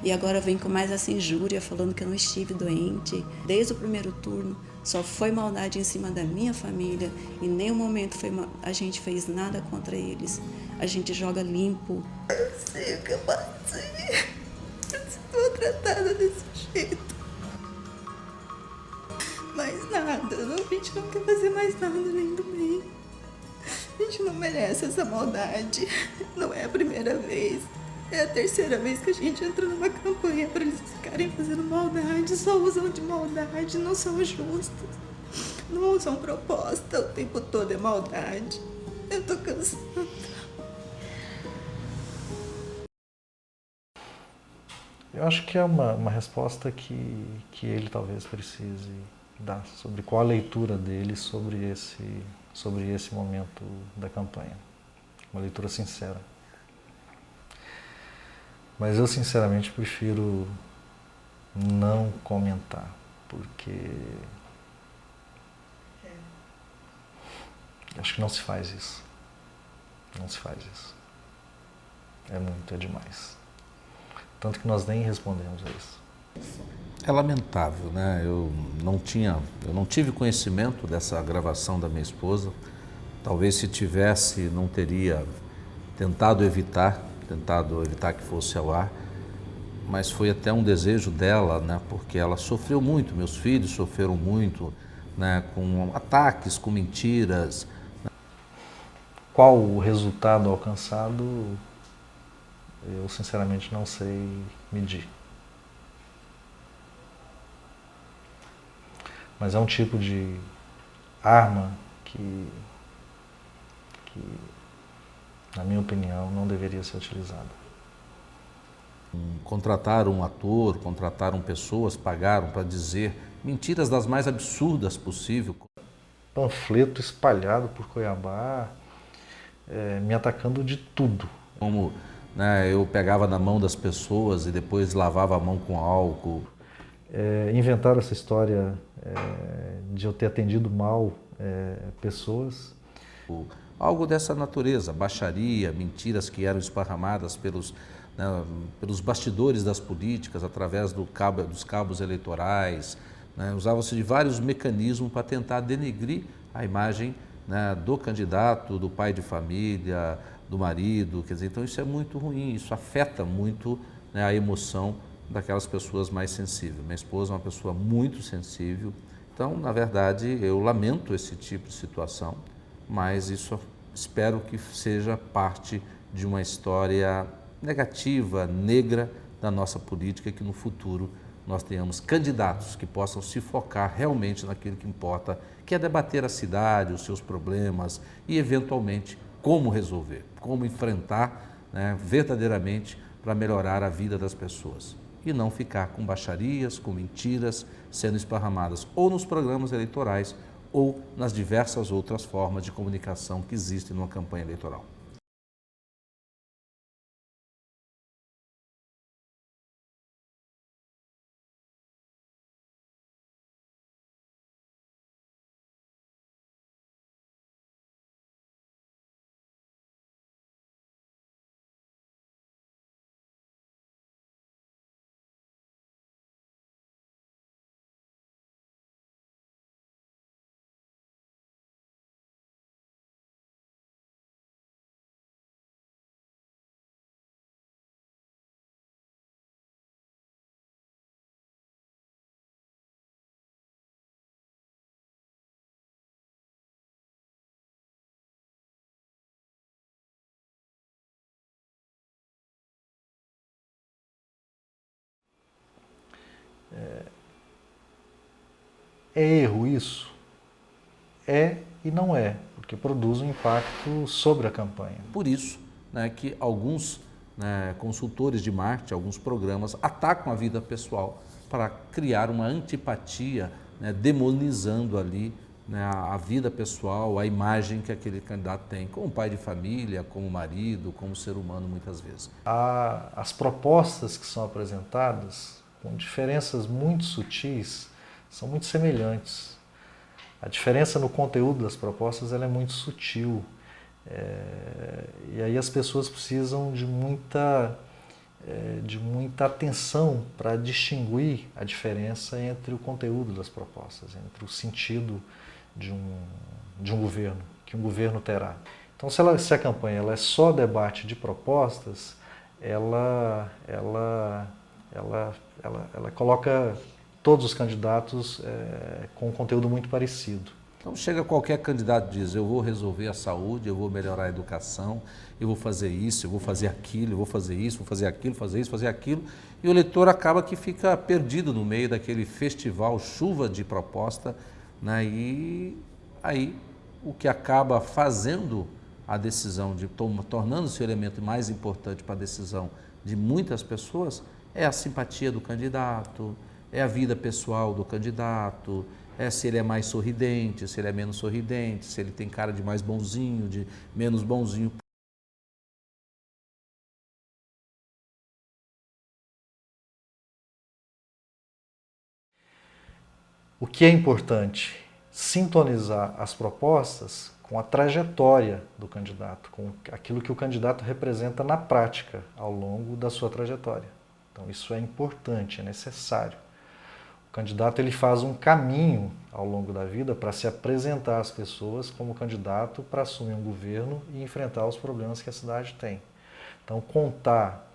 E agora vem com mais essa injúria, falando que eu não estive doente. Desde o primeiro turno, só foi maldade em cima da minha família. Em nenhum momento a gente fez nada contra eles. A gente joga limpo. Eu sei o que eu passei. Eu estou tratada desse jeito. Mais nada, a gente não quer fazer mais nada nem do bem. A gente não merece essa maldade. Não é a primeira vez. É a 3ª vez que a gente entra numa campanha para eles ficarem fazendo maldade. Só usam de maldade, não são justos. Não usam proposta, o tempo todo é maldade. Eu tô cansada. Eu acho que é uma resposta que ele talvez precise dar, sobre qual a leitura dele sobre esse momento da campanha. Uma leitura sincera. Mas eu, sinceramente, prefiro não comentar, porque acho que não se faz isso. Não se faz isso. É demais. Tanto que nós nem respondemos a isso. É lamentável, né? Eu não tive conhecimento dessa gravação da minha esposa. Talvez se tivesse, não teria tentado evitar que fosse ao ar, mas foi até um desejo dela, né? Porque ela sofreu muito, meus filhos sofreram muito, né? Com ataques, com mentiras. Qual o resultado alcançado, eu sinceramente não sei medir. Mas é um tipo de arma que, na minha opinião, não deveria ser utilizada. Contrataram um ator, contrataram pessoas, pagaram para dizer mentiras das mais absurdas possível. Panfleto espalhado por Cuiabá, me atacando de tudo. Como eu pegava na mão das pessoas e depois lavava a mão com álcool. Inventaram essa história de eu ter atendido mal pessoas. Algo dessa natureza, baixaria, mentiras que eram esparramadas pelos bastidores das políticas, através dos cabos eleitorais. Usava-se de vários mecanismos para tentar denegrir a imagem do candidato, do pai de família, do marido. Quer dizer, então isso é muito ruim, isso afeta muito a emoção daquelas pessoas mais sensíveis. Minha esposa é uma pessoa muito sensível, então, na verdade, eu lamento esse tipo de situação, mas isso espero que seja parte de uma história negativa, negra da nossa política, que no futuro nós tenhamos candidatos que possam se focar realmente naquilo que importa, que é debater a cidade, os seus problemas e, eventualmente, como resolver, como enfrentar verdadeiramente para melhorar a vida das pessoas. E não ficar com baixarias, com mentiras sendo esparramadas ou nos programas eleitorais ou nas diversas outras formas de comunicação que existem numa campanha eleitoral. É erro isso? É e não é, porque produz um impacto sobre a campanha. Por isso que alguns consultores de marketing, alguns programas, atacam a vida pessoal para criar uma antipatia, demonizando ali a vida pessoal, a imagem que aquele candidato tem, como pai de família, como marido, como ser humano, muitas vezes. As propostas que são apresentadas, com diferenças muito sutis, são muito semelhantes. A diferença no conteúdo das propostas ela é muito sutil. E aí as pessoas precisam de muita atenção para distinguir a diferença entre o conteúdo das propostas, entre o sentido de um governo, que um governo terá. Então, se a campanha ela é só debate de propostas, ela coloca todos os candidatos com um conteúdo muito parecido. Então chega qualquer candidato e diz, eu vou resolver a saúde, eu vou melhorar a educação, eu vou fazer isso, eu vou fazer aquilo, eu vou fazer isso, vou fazer aquilo, fazer isso, fazer aquilo, e o eleitor acaba que fica perdido no meio daquele festival, chuva de proposta, e aí o que acaba fazendo a decisão, tornando-se o elemento mais importante para a decisão de muitas pessoas, é a simpatia do candidato, é a vida pessoal do candidato, se ele é mais sorridente, se ele é menos sorridente, se ele tem cara de mais bonzinho, de menos bonzinho. O que é importante? Sintonizar as propostas com a trajetória do candidato, com aquilo que o candidato representa na prática ao longo da sua trajetória. Então isso é importante, é necessário. O candidato ele faz um caminho ao longo da vida para se apresentar às pessoas como candidato para assumir um governo e enfrentar os problemas que a cidade tem. Então contar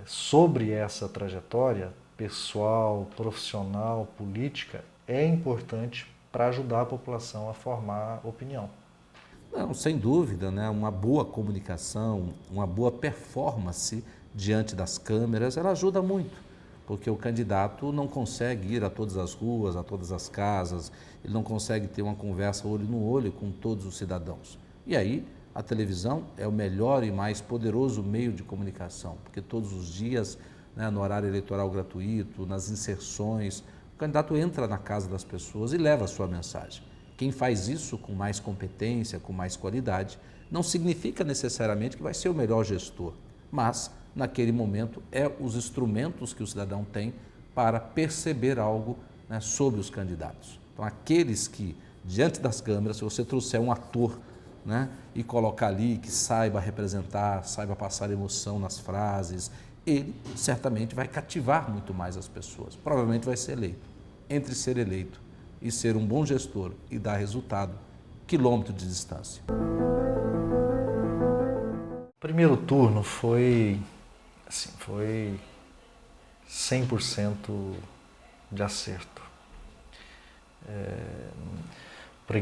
sobre essa trajetória pessoal, profissional, política é importante para ajudar a população a formar opinião. Não, sem dúvida, né? Uma boa comunicação, uma boa performance diante das câmeras, ela ajuda muito, porque o candidato não consegue ir a todas as ruas, a todas as casas, ele não consegue ter uma conversa olho no olho com todos os cidadãos. E aí, a televisão é o melhor e mais poderoso meio de comunicação, porque todos os dias, né, no horário eleitoral gratuito, nas inserções, o candidato entra na casa das pessoas e leva a sua mensagem. Quem faz isso com mais competência, com mais qualidade, não significa necessariamente que vai ser o melhor gestor, mas, naquele momento, é os instrumentos que o cidadão tem para perceber algo, né, sobre os candidatos. Então, aqueles que, diante das câmeras, se você trouxer um ator, né, e colocar ali que saiba representar, saiba passar emoção nas frases, ele certamente vai cativar muito mais as pessoas. Provavelmente vai ser eleito. Entre ser eleito e ser um bom gestor e dar resultado, quilômetro de distância. O primeiro turno foi 100% de acerto.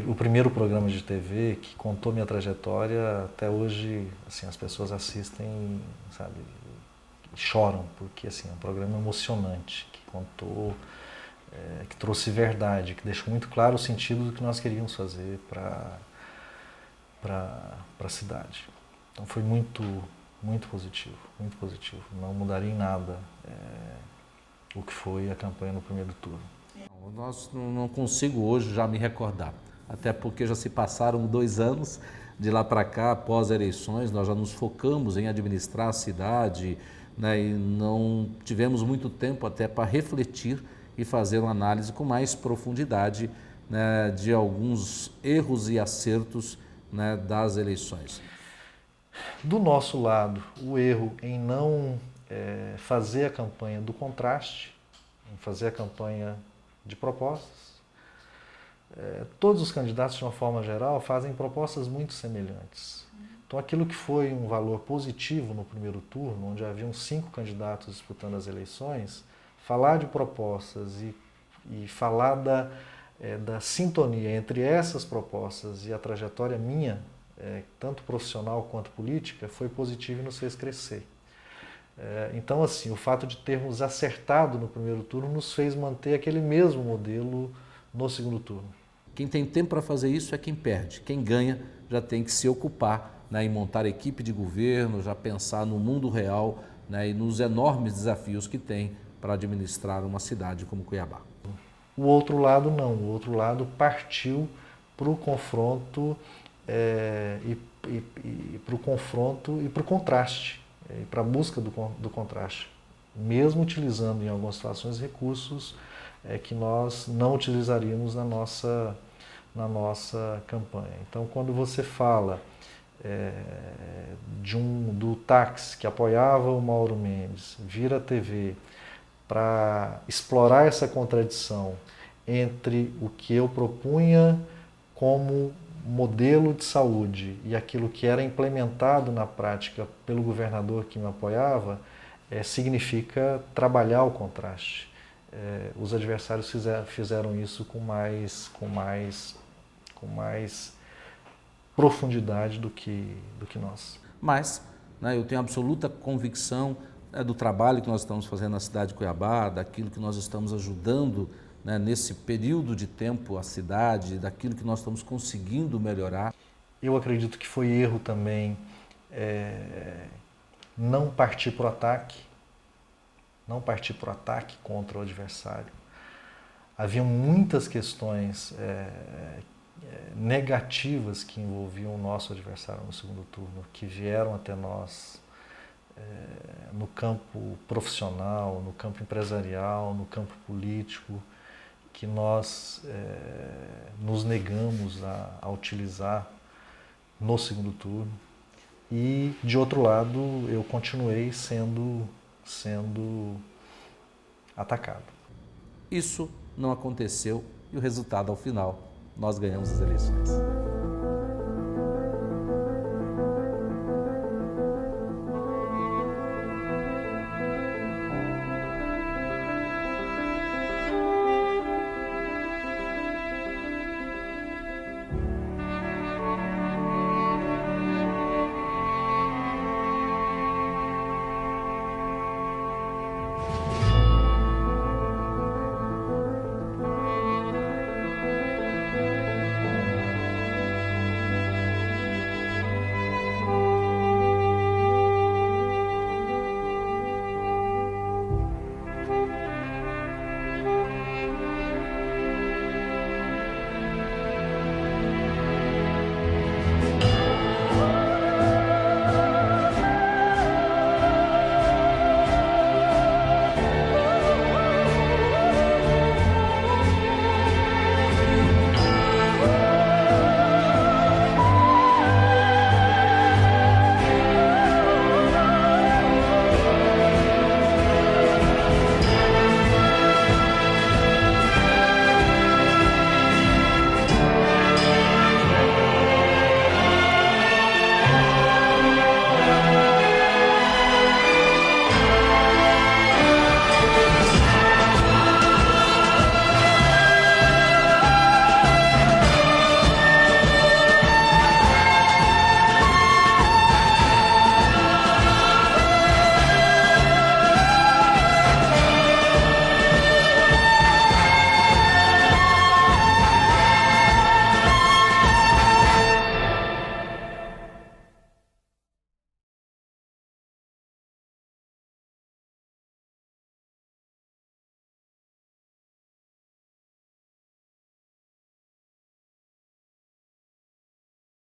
O primeiro programa de TV que contou minha trajetória, até hoje, assim, as pessoas assistem, sabe, choram, porque assim, é um programa emocionante, que contou, que trouxe verdade, que deixou muito claro o sentido do que nós queríamos fazer para a cidade. Então foi muito positivo, muito positivo. Não mudaria em nada o que foi a campanha no primeiro turno. Não consigo hoje já me recordar, até porque já se passaram 2 anos de lá para cá, após as eleições, nós já nos focamos em administrar a cidade, né, e não tivemos muito tempo até para refletir e fazer uma análise com mais profundidade, né, de alguns erros e acertos, né, das eleições. Do nosso lado, o erro em não fazer a campanha do contraste, em fazer a campanha de propostas. Todos os candidatos, de uma forma geral, fazem propostas muito semelhantes. Então, aquilo que foi um valor positivo no primeiro turno, onde haviam 5 candidatos disputando as eleições, falar de propostas e falar da sintonia entre essas propostas e a trajetória minha, tanto profissional quanto política, foi positivo e nos fez crescer. Então, assim, o fato de termos acertado no primeiro turno nos fez manter aquele mesmo modelo no segundo turno. Quem tem tempo para fazer isso é quem perde. Quem ganha já tem que se ocupar, né, em montar equipe de governo, já pensar no mundo real, né, e nos enormes desafios que tem para administrar uma cidade como Cuiabá. O outro lado não, o outro lado partiu para o confronto para o contraste, para a busca do contraste, mesmo utilizando em algumas situações recursos que nós não utilizaríamos na nossa campanha. Então, quando você fala do táxi que apoiava o Mauro Mendes, vir à TV para explorar essa contradição entre o que eu propunha como modelo de saúde e aquilo que era implementado na prática pelo governador que me apoiava, significa trabalhar o contraste. Os adversários fizeram isso com mais profundidade do que nós. Mas, né, eu tenho absoluta convicção, né, do trabalho que nós estamos fazendo na cidade de Cuiabá, daquilo que nós estamos ajudando, né, nesse período de tempo a cidade, daquilo que nós estamos conseguindo melhorar. Eu acredito que foi erro também não partir para o ataque, contra o adversário. Haviam muitas questões negativas que envolviam o nosso adversário no segundo turno, que vieram até nós no campo profissional, no campo empresarial, no campo político, que nós nos negamos a utilizar no segundo turno. E, de outro lado, eu continuei sendo atacado. Isso não aconteceu e o resultado, ao final, nós ganhamos as eleições.